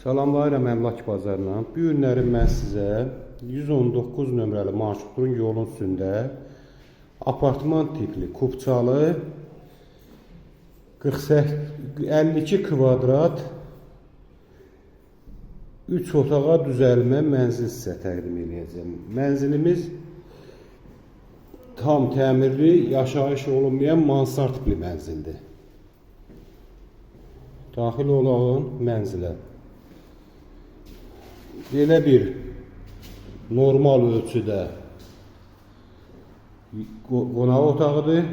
Salamlayıram Əmlak Bazarından. Bu günləri mən sizə 119 nömrəli marşrutun yolun üstündə apartman tipli, kubçalı 52 kvadrat 3 otağa düzəlmə mənzil sizə təqdim edəcəm. Mənzilimiz tam təmirli, yaşayış olunmayan mansard tipli mənzildir. Daxil olağın mənzilə. Belə bir normal ölçüdə qonaq otağıdır.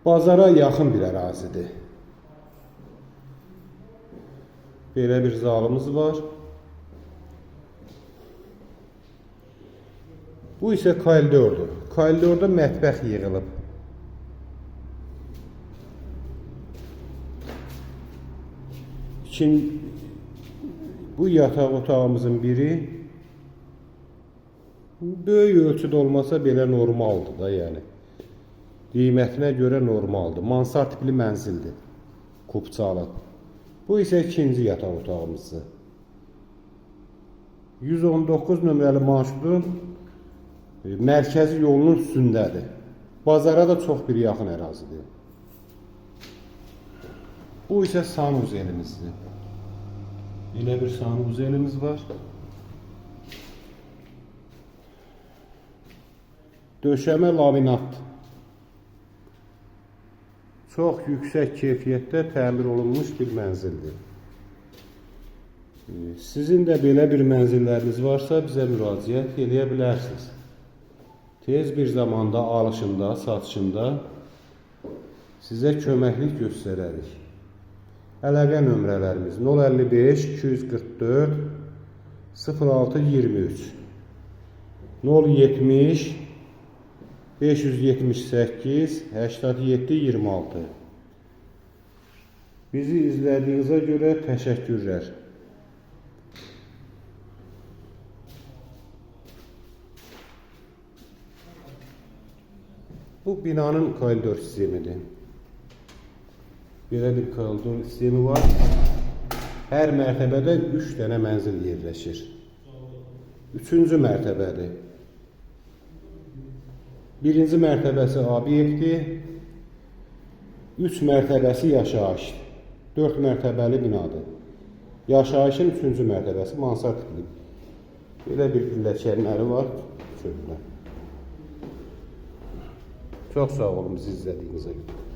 Bazara yaxın bir ərazidir. Belə bir zalımız var. Bu isə koridordur. Koridorda mətbəx yığılıb. Bu yataq otağımızın biri böyük ölçüdə olmasa belə normaldır da, yəni. Qiymətinə görə normaldır. Mansard tipli mənzildir. Kubçalı. Bu isə ikinci yataq otağımızdır. 119 nömrəli marşrutun mərkəzi yolunun üstündədir. Bazara da çox bir yaxın ərazidir. Bu isə sanuzelimizdir. Elə bir sanuzelimiz var. Döşəmə laminat. Çox yüksək keyfiyyətdə təmir olunmuş bir mənzildir. Sizin də belə bir mənzilləriniz varsa bizə müraciət edə bilərsiniz. Tez bir zamanda alışında, satışında sizə köməklik göstərərik. Əlaqə nömrələrimiz 055 244 06 23 070 578 87 26. Bizi izlədiyinizə görə təşəkkürlər. Bu binanın koridor sistemidir. Belə bir koridor sistemi var. Hər mərtəbədə 3 dənə mənzil yerləşir. 3-cü mərtəbədir. 1-ci mərtəbəsi obyektdir. 3 mərtəbəsi yaşayışdır. 4 mərtəbəli binadır. Yaşayışın 3-cü mərtəbəsi mansard tipli. Belə bir pilləkənləri var. Şöyle. Çox sağ olun bizi izlədiyinizə görə.